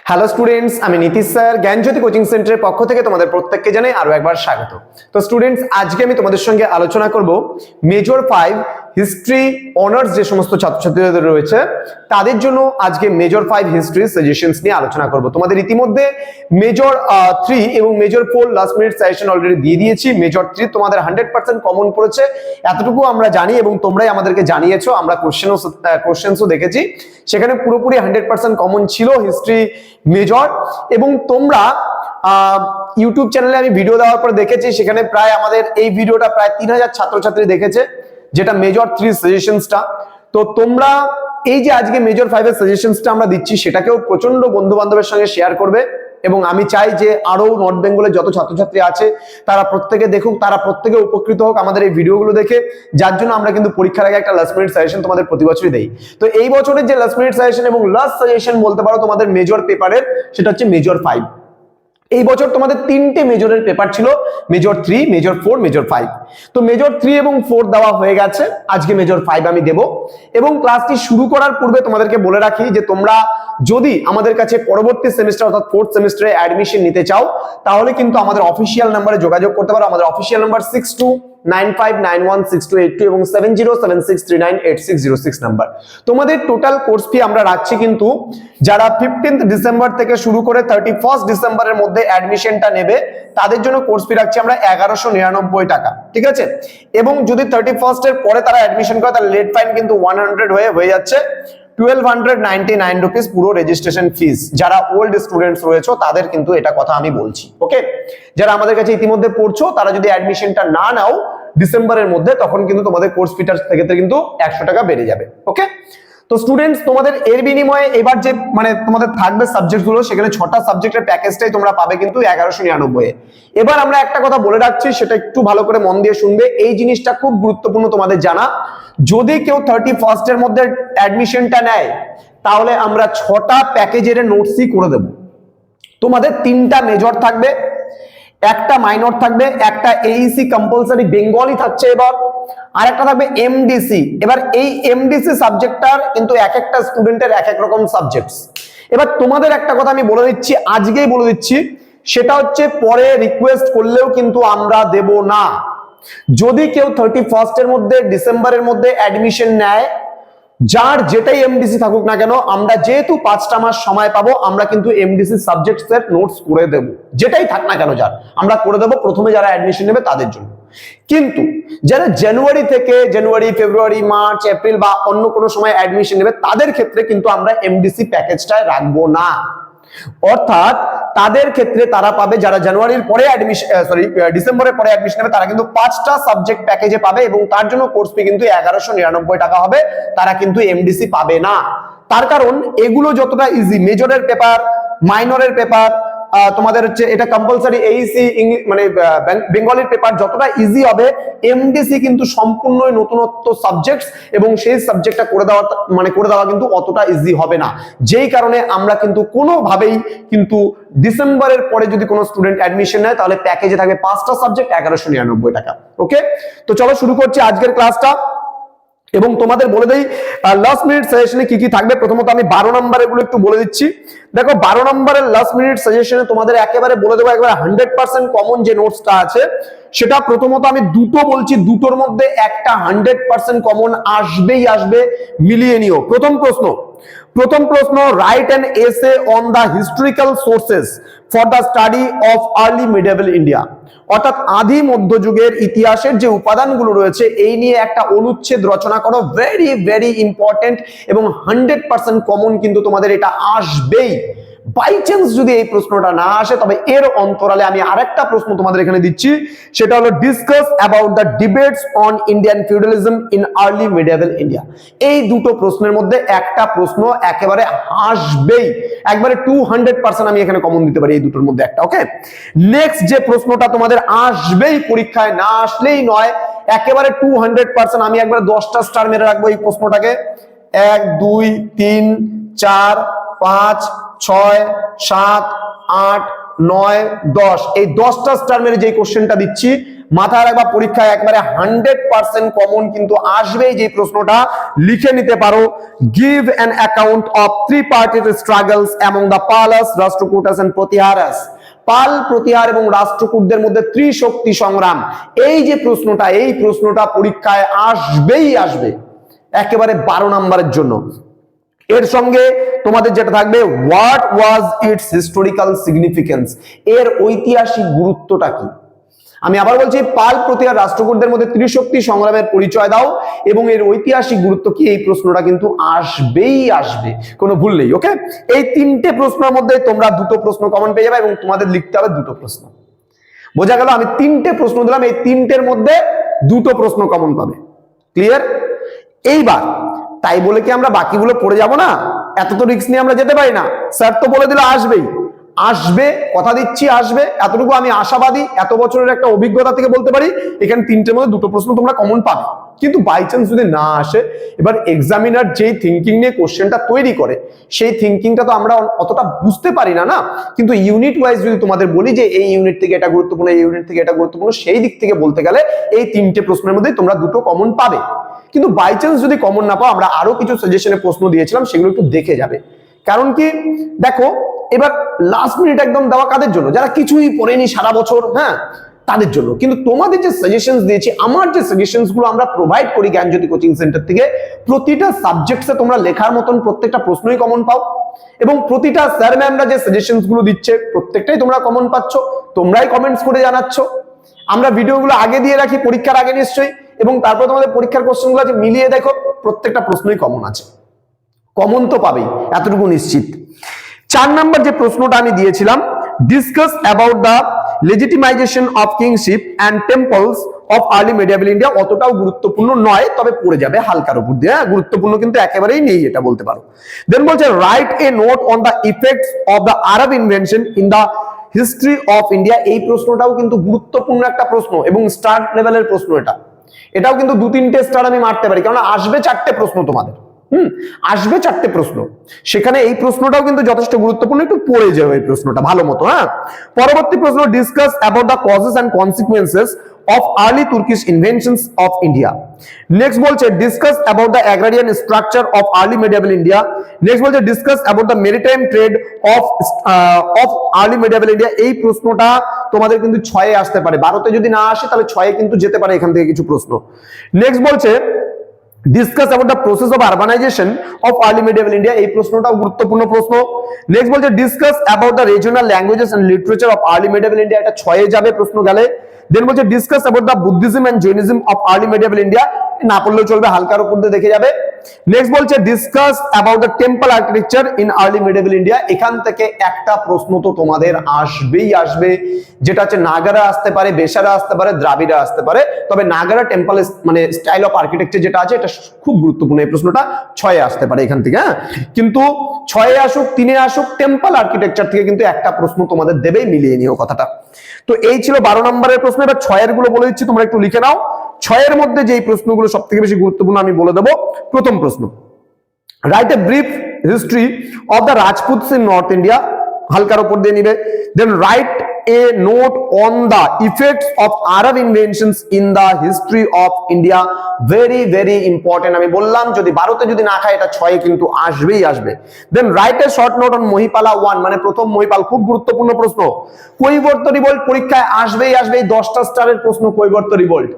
Hello students, আমি Nitish sir জ্ঞানজ্যোতি coaching সেন্টারের পক্ষ থেকে তোমাদের প্রত্যেককে জানাই আরো একবার স্বাগত। তো স্টুডেন্টস, আজকে আমি তোমাদের সঙ্গে আলোচনা করব মেজর 5 হিস্ট্রি অনার্স যে সমস্ত ছাত্রছাত্রীদের রয়েছে তাদের জন্য আজকে মেজর 5 হিস্ট্রি সাজেশনস নিয়ে আলোচনা করব। তোমাদের ইতিমধ্যে মেজর 3 এবং major 4 last minute suggestion already দিয়ে দিয়েছি। মেজর 3 তোমাদের 100% কমন পড়েছে, এতটুকু আমরা জানি এবং তোমরাই আমাদেরকে জানিয়েছো। আমরা কোশ্চেনসও দেখেছি, সেখানে পুরোপুরি 100% কমন ছিল হিস্ট্রি মেজর। এবং তোমরা ইউটিউব চ্যানেলে আমি ভিডিও দেওয়ার পর দেখেছি, সেখানে প্রায় আমাদের এই ভিডিওটা প্রায় 3000 ছাত্রছাত্রী দেখেছে, যেটা মেজর 3 সাজেশনসটা। তো তোমরা এই যে আজকে মেজর 5 এর সাজেশনসটা আমরা দিচ্ছি, সেটাকেও প্রচন্ড বন্ধু বান্ধবের সঙ্গে শেয়ার করবে। এবং আমি চাই যে আরো নর্থ বেঙ্গলের যত ছাত্রছাত্রী আছে তারা প্রত্যেকে দেখুক, তারা প্রত্যেকে উপকৃত হোক আমাদের এই ভিডিওগুলো দেখে, যার জন্য আমরা কিন্তু পরীক্ষার আগে একটা লাস্ট মিনিট সাজেশন তোমাদের প্রতি বছরই দেই। তো এই বছরের যে লাস্ট মিনিট সাজেশন এবং লাস্ট সাজেশন বলতে পারো তোমাদের মেজর পেপারের, সেটা হচ্ছে মেজর 5। এই বছর তোমাদের তিনটে মেজরের পেপার ছিল, মেজর 3, মেজর 4, মেজর 5। তো মেজর 3 এবং 4 দেওয়া হয়ে গেছে, আজকে মেজর 5 আমি দেব। এবং ক্লাসটি শুরু করার পূর্বে তোমাদেরকে বলে রাখি যে তোমরা যদি আমাদের কাছে পরবর্তী সেমিস্টার অর্থাৎ 4th সেমিস্টারে অ্যাডমিশন নিতে চাও, তাহলে কিন্তু আমাদের অফিসিয়াল নাম্বারে যোগাযোগ করতে পারো। আমাদের অফিসিয়াল নাম্বার 6295916282 এবং 7076398606 নাম্বার। তোমাদের টোটাল কোর্স ফি আমরা রাখছি কিন্তু যারা 15th ডিসেম্বর থেকে শুরু করে 31st ডিসেম্বরের মধ্যে অ্যাডমিশনটা নেবে, তাদের জন্য কোর্স ফি রাখছি আমরা 1199 টাকা, ঠিক আছে। এবং যদি 31st এর পরে তারা অ্যাডমিশন করে, তাহলে লেট ফাইন কিন্তু 100 হয়ে যাচ্ছে 1299 রুপিস পুরো রেজিস্ট্রেশন ফিস। যারা ওল্ড স্টুডেন্টস রয়েছে তাদের কিন্তু এটা কথা আমি বলছি, ওকে। যারা আমাদের কাছে ইতিমধ্যে পড়ছো, তারা যদি অ্যাডমিশনটা না নাও ডিসেম্বরের মধ্যে, তখন কিন্তু তোমাদের কোর্স ফিটার থেকে কিন্তু 100 টাকা বেড়ে যাবে, ওকে। তো স্টুডেন্টস, তোমাদের এর বিনিময়ে এবার যে তোমাদের থাকবে সাবজেক্ট গুলো, সেখানে 6টা সাবজেক্টের প্যাকেজটাই তোমরা পাবে কিন্তু 1199 এ। এবার আমরা একটা কথা বলে রাখছি, সেটা একটু ভালো করে মন দিয়ে শুনবে, এই জিনিসটা খুব গুরুত্বপূর্ণ তোমাদের জানা। যদি কেউ 31st এর মধ্যে অ্যাডমিশনটা নেয়, তাহলে আমরা 6টা প্যাকেজের নোটসই করে দেব। তোমাদের 3টা মেজর থাকবে, একটা মাইনর থাকবে, একটা এইসি কম্পালসারি বেঙ্গলি থাকছে এবার, আর একটা থাকবে এমডিসি। এবার এই এমডিসি সাবজেক্টটার কিন্তু এক একটা স্টুডেন্টের এক এক রকম সাবজেক্টস। এবার তোমাদের একটা কথা আমি বলে দিচ্ছি, আজকেই বলে দিচ্ছি, সেটা হচ্ছে পরে রিকোয়েস্ট করলেও কিন্তু আমরা দেব না। যদি কেউ 31st এর মধ্যে ডিসেম্বরের মধ্যে অ্যাডমিশন নেয়, যার যেটাই এমডিসি থাকুক না কেন, আমরা যেহেতু 5টা মাস সময় পাবো, আমরা কিন্তু এমডিসি সাবজেক্টসের নোটস করে দেব, যেটাই থাক না কেন যার, আমরা করে দেব প্রথমে যারা অ্যাডমিশন নেবে তাদের জন্য। কিন্তু যারা জানুয়ারি থেকে ফেব্রুয়ারি, মার্চ, এপ্রিল বা অন্য কোনো সময় অ্যাডমিশন নেবে, তাদের ক্ষেত্রে কিন্তু আমরা এমডিসি প্যাকেজটা রাখবো না। অর্থাৎ তাদের ক্ষেত্রে তারা পাবে, যারা জানুয়ারির পরে ডিসেম্বরের পরে অ্যাডমিশন নেবে, তারা কিন্তু 5টা সাবজেক্ট প্যাকেজে পাবে এবং তার জন্য কোর্স ফি কিন্তু 1199 টাকা হবে। তারা কিন্তু এমডিসি পাবে না। তার কারণ এগুলো যতটা ইজি, মেজরের পেপার, মাইনরের পেপার, তোমাদের হচ্ছে এটা কম্পালসারি এইসি বেঙ্গলির পেপার যতটা ইজি হবে, এমডিসি কিন্তু সম্পূর্ণই নতুনত্ব সাবজেক্টস এবং সেই সাবজেক্টটা করে দেওয়া কিন্তু অতটা ইজি হবে না। যেই কারণে আমরা কিন্তু কোনোভাবেই কিন্তু ডিসেম্বরের পরে যদি কোনো স্টুডেন্ট অ্যাডমিশন নেয়, তাহলে প্যাকেজে থাকবে 5টা সাবজেক্ট 1199 টাকা, ওকে। তো চলো শুরু করছি আজকের ক্লাসটা। এবং তোমাদের বলে দেই লাস্ট মিনিট সাজেশনে কি কি থাকবে। প্রথমত আমি 12 নম্বরের গুলো একটু বলে দিচ্ছি। দেখো, 12 নম্বরের লাস্ট মিনিট সাজেশনে তোমাদের একেবারে বলে দেবো, একবারে 100% কমন যে নোটসটা আছে, সেটা প্রথমত আমি দুটো বলছি, দুটোর মধ্যে একটা 100% কমন আসবে, মিলিয়ে নিও। প্রথম প্রশ্ন, write an essay on the historical sources for the study of early medieval India. অর্থাৎ আদি মধ্যযুগের ইতিহাসের যে উপাদানগুলো রয়েছে, এই নিয়ে একটা অনুচ্ছেদ রচনা করো। ভেরি ভেরি ইম্পর্টেন্ট এবং 100% কমন কিন্তু তোমাদের এটা আসবেই। বাই চান্স যদি এই প্রশ্নটা না আসে, তবে এর অন্তরালে আমি আরেকটা প্রশ্ন তোমাদের এখানে দিচ্ছি, সেটা হলো discuss about the debates on Indian feudalism in early medieval India. এই দুটো প্রশ্নের মধ্যে একটা প্রশ্ন একেবারে আসবেই, একবারে 200% আমি এখানে কমন দিতে পারি এই দুটোর মধ্যে একটা, ওকে। নেক্সট যে প্রশ্নটা তোমাদের আসবেই পরীক্ষায়, না আসলেই নয়, একেবারে 200% আমি একবারে 10টা স্টার মেরে রাখবো এই প্রশ্নটাকে। 1 2 3 4 5 6 7 8 9 10, এই 10টা স্টার মেরে যে কোশ্চেনটা দিচ্ছি, মাথায় রাখবা, পরীক্ষায় একবারে 100% কমন কিন্তু আসবেই। যে প্রশ্নটা লিখে নিতে পারো, give an account of three পার্টির struggles among the পালাস, Rashtrakutas and Pratiharas. পাল, প্রতিহার এবং রাষ্ট্রকূটদের মধ্যে ত্রিশক্তি সংগ্রাম, এই যে প্রশ্নটা, এই প্রশ্নটা পরীক্ষায় আসবেই আসবে, একেবারে 12 নম্বরের জন্য। এর সঙ্গে তোমাদের যেটা থাকবে, what was it's historical significance, এর ঐতিহাসিক গুরুত্বটা কি। আমি আবার বলছি, পাল, প্রতিহার, রাষ্ট্রকূটদের মধ্যে ত্রিশক্তি সংগ্রামের পরিচয় দাও এবং এর ঐতিহাসিক গুরুত্ব কি, এই প্রশ্নটা কিন্তু আসবেই আসবে, কোনো ভুল নেই। ওকে, এই তিনটে প্রশ্নের মধ্যে তোমরা দুটো প্রশ্ন কমন পেয়ে যাবে এবং তোমাদের লিখতে হবে দুটো প্রশ্ন। বোঝা গেল? আমি তিনটে প্রশ্ন দিলাম, এই তিনটের মধ্যে দুটো প্রশ্ন কমন পাবে। ক্লিয়ার? এইবার তাই বলে কি আমরা বাকিগুলো পড়ে যাব না? এত তো রিস্ক নিয়ে আমরা যেতে পারি না। স্যার তো বলে দিল আসবেই, আসবে, কথা দিচ্ছি আসবে, এতটুকু আমি আশাবাদী, এত বছরের একটা অভিজ্ঞতা থেকে বলতে পারি এখানে তিনটের মধ্যে দুটো প্রশ্ন তোমরা কমন পাবে। কিন্তু বাই চান্স যদি না আসে, এবার এক্সামিনার যেই থিঙ্কিং নিয়ে কোশ্চেনটা তৈরি করে সেই থিঙ্কিংটা তো আমরা অতটা বুঝতে পারি না না। কিন্তু ইউনিট ওয়াইজ যদি তোমাদের বলি যে এই ইউনিট থেকে এটা গুরুত্বপূর্ণ, এই ইউনিট থেকে এটা গুরুত্বপূর্ণ, সেই দিক থেকে বলতে গেলে এই তিনটে প্রশ্নের মধ্যে তোমরা দুটো কমন পাবে। কিন্তু বাই চান্স যদি কমন না পাও, আমরা আরো কিছু সাজেশনে প্রশ্ন দিয়েছিলাম, সেগুলো একটু দেখে যাবে। কারণ কি দেখো, এবার লাস্ট মিনিট একদম দেওয়া কাদের জন্য? যারা কিছুই পড়েনি সারা বছর, হ্যাঁ, তাদের জন্য। কিন্তু তোমাদের যে সাজেশনস দিয়েছি, আমার যে সাজেশনস গুলো আমরা প্রোভাইড করি জ্ঞানজ্যোতি কোচিং সেন্টার থেকে, প্রতিটা সাবজেক্টসে তোমরা লেখার মতন প্রত্যেকটা প্রশ্নই কমন পাও এবং প্রতিটা স্যার ম্যামরা যে সাজেশনস গুলো দিচ্ছে প্রত্যেকটাই তোমরা কমন পাচ্ছ, তোমরাই কমেন্টস করে জানাচ্ছ। আমরা ভিডিওগুলো আগে দিয়ে রাখি পরীক্ষার আগে নিশ্চয়ই, এবং তারপর তোমাদের পরীক্ষার কোশ্চেনগুলো আছে মিলিয়ে দেখো, প্রত্যেকটা প্রশ্নই কমন আছে। কমন তো পাবেই, এতটুকু নিশ্চিত। 4 নম্বর যে প্রশ্নটা আমি দিয়েছিলাম, discuss about the legitimization of kingship and temples of early medieval India, অতটাও গুরুত্বপূর্ণ নয়, তবে পড়ে যাবে হালকার উপর দিয়ে। গুরুত্বপূর্ণ কিন্তু একেবারেই নেই, এটা বলতে পারো। দেন বলছে, right a note on the effects of the Arab invention in the history of India. এই প্রশ্নটাও কিন্তু গুরুত্বপূর্ণ একটা প্রশ্ন এবং স্টার লেভেলের প্রশ্ন। এটাও কিন্তু 2-3টে স্টার আমি মারতে পারি, কারণ আসবে 4টে প্রশ্ন তোমাদের। আসবে 4টে প্রশ্ন, সেখানে এই প্রশ্নটাও কিন্তু যথেষ্ট গুরুত্বপূর্ণ, একটু পড়ে যাও এই প্রশ্নটা ভালো মতো। হ্যাঁ, পরবর্তী প্রশ্ন, discuss about the causes and consequences of early Turkish invasions of India. Next বলছে, discuss about the agrarian structure of early medieval India. Next বলছে, discuss about the maritime trade of early medieval India. এই প্রশ্নটা তোমাদের কিন্তু 6-এ আসতে পারে, 12তে যদি না আসে তাহলে 6-এ কিন্তু যেতে পারে এখান থেকে কিছু প্রশ্ন। নেক্সট বলছে, discuss about the process of urbanisation of early medieval India. এই প্রশ্নটাও গুরুত্বপূর্ণ প্রশ্ন। নেক্সট বলছে, discuss about the regional languages and literature of early medieval India. এটা 6-এ যাবে প্রশ্ন গেলে। দেন বলছে, discuss about the Buddhism and Jainism of early medieval India. না পড়লেও চলবে, হালকার উপর দিয়ে দেখে যাবে। নেক্সট বলছে, discuss about the temple architecture in early medieval India. এখান থেকে একটা প্রশ্ন তো তোমাদের আসবেই আসবে, যেটা হচ্ছে নাগারা আসতে পারে, বেসারা আসতে পারে, দ্রাবিড়া আসতে পারে। তবে নাগারা টেম্পল মানে স্টাইল অফ আর্কিটেকচার যেটা আছে, এটা খুব গুরুত্বপূর্ণ। এই প্রশ্নটা 6-এ আসতে পারে এখান থেকে। হ্যাঁ, কিন্তু 6-এ আসুক 3-এ আসুক, টেম্পল আর্কিটেকচার থেকে কিন্তু একটা প্রশ্ন তোমাদের দেবেই, মিলিয়ে নিও কথাটা। তো এই ছিল 12 নম্বরের প্রশ্ন। এবার 6-এর গুলো বলে দিচ্ছি, তোমরা একটু লিখে নাও। 6-এর মধ্যে যে প্রশ্নগুলো সব থেকে বেশি গুরুত্বপূর্ণ আমি বলে দেবো। প্রথম প্রশ্ন, write a brief history of the Rajputs in North India, হালকার উপর দিয়ে নিবে। Then write a note on the effects of Arab invasions in the history of India. Very very important. আমি বললাম যদি 12তে যদি না খায়, এটা 6-এ কিন্তু আসবেই আসবে। Then write a short note on Mahipala 1, মানে প্রথম মহিপাল, খুব গুরুত্বপূর্ণ প্রশ্ন। কৈবর্ত রিভোল্ট পরীক্ষায় আসবেই আসবে, 10টা স্টারের প্রশ্ন কৈবর্ত রিভোল্ট।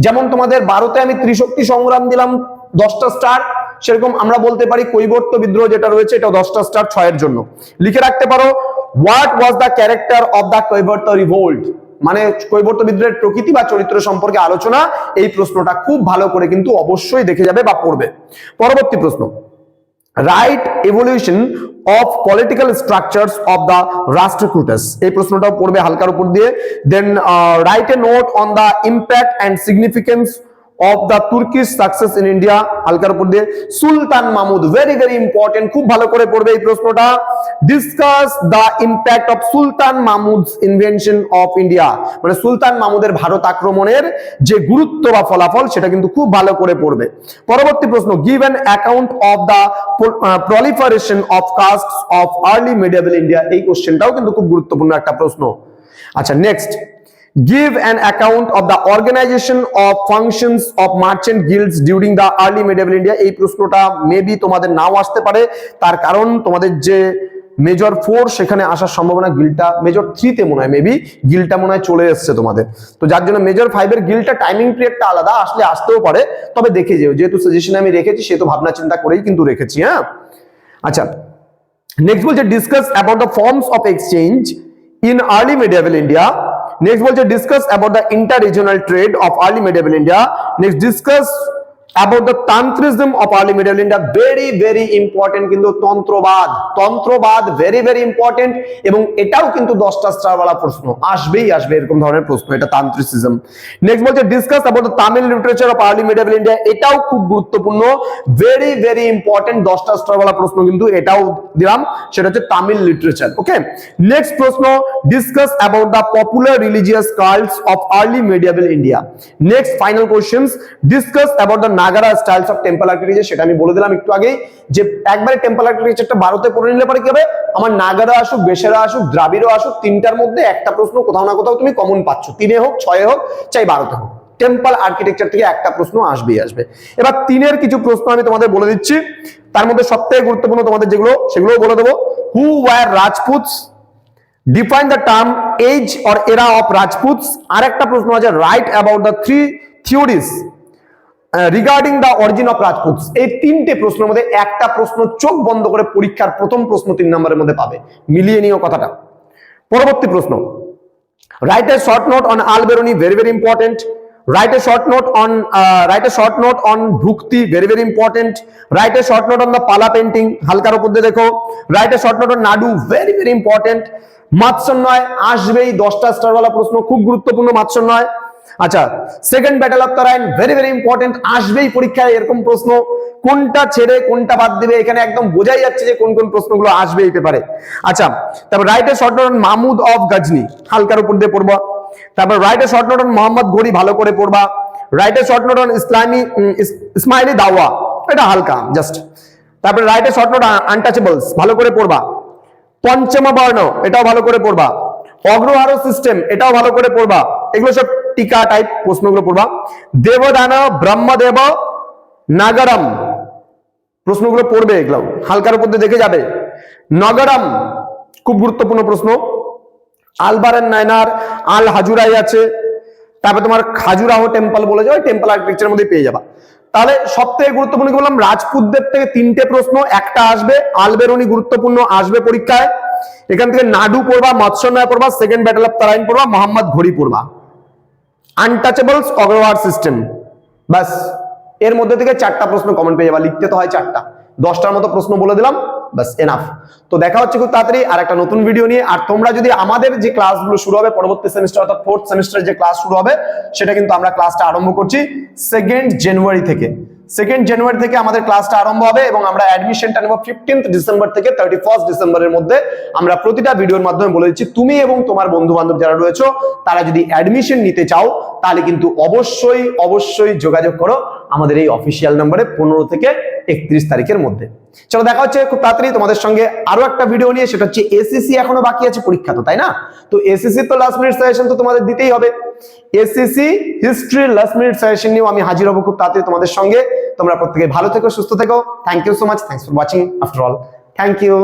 যেমন তোমাদের 12তে আমি ত্রিশক্তি সংগ্রাম দিলাম 10টা স্টার, সেরকম আমরা বলতে পারি কৈবর্ত বিদ্রোহ যেটা রয়েছে, এটা 10টা স্টার 6-এর জন্য। লিখে রাখতে পারো, what was the character of the Kaibarta revolt, মানে কৈবর্ত বিদ্রোহের প্রকৃতি বা চরিত্র সম্পর্কে আলোচনা। এই প্রশ্নটা খুব ভালো করে কিন্তু অবশ্যই দেখে যাবে বা পড়বে। পরবর্তী প্রশ্ন, write evolution of political structures of the Rashtrakutas. এই প্রশ্নটাও পড়বে হালকার উপর দিয়ে। Then write a note on the impact and significance of the Turkish success in India, হালকার উপর দিয়ে। Sultan Mahmud, very very important, খুব ভালো করে পড়বে এই প্রশ্নটা। Discuss the impact of Sultan Mahmud's invasion of India, মানে সুলতান মাহমুদের ভারত আক্রমণের যে গুরুত্ব বা ফলাফল, সেটা কিন্তু খুব ভালো করে পড়বে। পরবর্তী প্রশ্ন, give an account of the proliferation of castes of early medieval India. এই কোশ্চেনটাও কিন্তু খুব গুরুত্বপূর্ণ একটা প্রশ্ন। আচ্ছা, next, give an account of the organization of functions of merchant guilds during the early medieval India। এই প্রশ্নটা মেবি তোমাদের নাও আসতে পারে, তার কারণ তোমাদের যে মেজর 4 সেখানে আসার সম্ভাবনা, গিল্ডটা মেজর 3 তে মনে হয় মেবি গিল্ডটা মনে হয় চলে এসেছে তোমাদের, তো যার জন্য মেজর 5 এর গিল্ডটা টাইমিং পিরিয়ডটা আলাদা, আসলে আসতেও পারে, তবে দেখে যেও, যেহেতু সাজেশনে আমি রেখেছি সেহেতু ভাবনা চিন্তা করেই কিন্তু রেখেছি। হ্যাঁ, আচ্ছা নেক্সট বলছে discuss about the forms of exchange in early medieval India. Next বলছে discuss about the inter regional trade of early medieval India. Next discuss about the tantrism of early medieval India। very important কিন্তু তন্ত্রবাদ very important, এবং এটাও কিন্তু 10টা star वाला প্রশ্ন আসবে এরকম ধরনের প্রশ্ন, এটা তান্ত্রিসিজম। নেক্সট বলছে discuss about the Tamil literature of early medieval India, এটাও খুব গুরুত্বপূর্ণ, very important, 10টা স্টার वाला প্রশ্ন কিন্তু এটাও দিলাম, সেটা হচ্ছে তামিল লিটারেচার। ওকে, নেক্সট প্রশ্ন discuss about the popular religious cults of early medieval India. Next final questions discuss about the Nagara styles of temple architecture, সেটা আমি বলে দিলাম একটু আগেই যে একবারে টেম্পল আর্কিটেকচারটা 12তে পড়ে নিলে পরে কি হবে, আমার নাগারা আসুক, বেশেরা আসুক, দ্রাবিড় আসুক, তিনটার মধ্যে একটা প্রশ্ন কোথাও না কোথাও তুমি কমন পাচ্ছ, 3 হোক 6 হোক চাই 12তে হোক, টেম্পল আর্কিটেকচার থেকে একটা প্রশ্ন আসবেই আসবে। এবার 3-এর কিছু প্রশ্ন আমি তোমাদের বলে দিচ্ছি, তার মধ্যে সবথেকে গুরুত্বপূর্ণ তোমাদের যেগুলো সেগুলো বলে দেবো। Who were Rajputs, define the term age or era of Rajputs. আর একটা প্রশ্ন আছে write about the 3 theories regarding the origin of Rajputs. এই 3টে প্রশ্নের মধ্যে একটা প্রশ্ন চোখ বন্ধ করে পরীক্ষার প্রথম প্রশ্ন 3 নম্বরের মধ্যে পাবে, মিলিয়ে নিও কথাটা। পরবর্তী প্রশ্ন write a short note on Al-Biruni, very important। write a short note on bhukti, very important। write a short note on the pala painting, হালকার উপর দিয়ে দেখো। write a short note on nadu, very important। মাৎস্যন্যায় আসবেই, 10টা star वाला প্রশ্ন, খুব গুরুত্বপূর্ণ মাৎস্যন্যায়। আচ্ছা second battle of Tarain, very important, আসবেই পরীক্ষায় এরকম প্রশ্ন, কোনটা ছেড়ে কোনটা বাদ দিবে এখানে একদম বোঝাই যাচ্ছে যে কোন কোন প্রশ্নগুলো আসবে এই পেপারে। আচ্ছা তারপর write a short note on Mahmud of Ghazni, হালকার উপর দিয়ে পড়বা। তারপর write a short note on Muhammad ঘড়ি, ভালো করে পড়বা। Write a short note on Ismaili দাওয়া, এটা হালকা জাস্ট। তারপর write a short note untouchables, ভালো করে পড়বা। পঞ্চম বর্ণ, এটাও ভালো করে পড়বা। অগ্রহার সিস্টেম, এটাও ভালো করে পড়বা। এগুলো সব টিকা টাইপ প্রশ্নগুলো পড়বা। দেবদান ব্রহ্মদেব নাগরম, প্রশ্নগুলো পড়বে, এগুলো হালকার উপর দিয়ে দেখে যাবে। নগরম খুব গুরুত্বপূর্ণ প্রশ্ন। আলবারেন নায়নার আল হাজুরাই আছে, তারপরে তোমার খাজুরাহ টেম্পল বলে যাও, টেম্পল আর্কিটেকচারের মধ্যে পেয়ে যাবা। তাহলে সবথেকে গুরুত্বপূর্ণ কি বললাম, রাজপুতদের থেকে 3টে প্রশ্ন, একটা আসবে আল-বেরুনি, গুরুত্বপূর্ণ আসবে পরীক্ষায়। এখান থেকে নাডু পড়বা, মৎস্যন্যায় পড়বা, সেকেন্ড ব্যাটল অফ তারাইন পড়বা, মোহাম্মদ ঘড়ি পড়বা। আনটাচেবলস, অগ্রহার সিস্টেম, বাস এর মধ্যে থেকে 4টা প্রশ্ন কমন পেয়ে যাবা। লিখতে তো হয় 4টা, 10টার মতো প্রশ্ন বলে দিলাম, বাস এনাফ। তো দেখা হচ্ছে খুব তাড়াতাড়ি আর একটা নতুন ভিডিও নিয়ে। আর তোমরা যদি আমাদের যে ক্লাসগুলো শুরু হবে পরবর্তী সেমিস্টার অর্থাৎ 4th সেমিস্টার যে ক্লাস শুরু হবে, সেটা কিন্তু আমরা ক্লাসটা আরম্ভ করছি 2nd জানুয়ারি থেকে। 2nd জানুয়ারি থেকে আমাদের ক্লাসটা আরম্ভ হবে এবং আমরা অ্যাডমিশনটা নেব 15th ডিসেম্বর থেকে 31st ডিসেম্বরের মধ্যে। আমরা প্রতিটা ভিডিওর মাধ্যমে বলে দিচ্ছি, তুমি এবং তোমার বন্ধু বান্ধব যারা রয়েছে তারা যদি অ্যাডমিশন নিতে চাও তাহলে কিন্তু অবশ্যই যোগাযোগ করো আমাদের এই অফিসিয়াল নম্বরে 15 থেকে 31 তারিখের মধ্যে। চলো দেখা হচ্ছে খুব তাড়াতাড়ি তোমাদের সঙ্গে আরো একটা ভিডিও নিয়ে, সেটা হচ্ছে এসএসসি এখনো বাকি আছে পরীক্ষা, তো তাই না? তো এসএসসি তো লাস্ট মিনিট সাজেশন তো তোমাদের দিতেই হবে। SSC history last minute suggestion নিয়ে আমি হাজির হব খুব তাড়াতাড়ি তোমাদের সঙ্গে। তোমরা প্রত্যেকে ভালো থেকো, সুস্থ থেকো। Thank you so much, thanks for watching after all, thank you.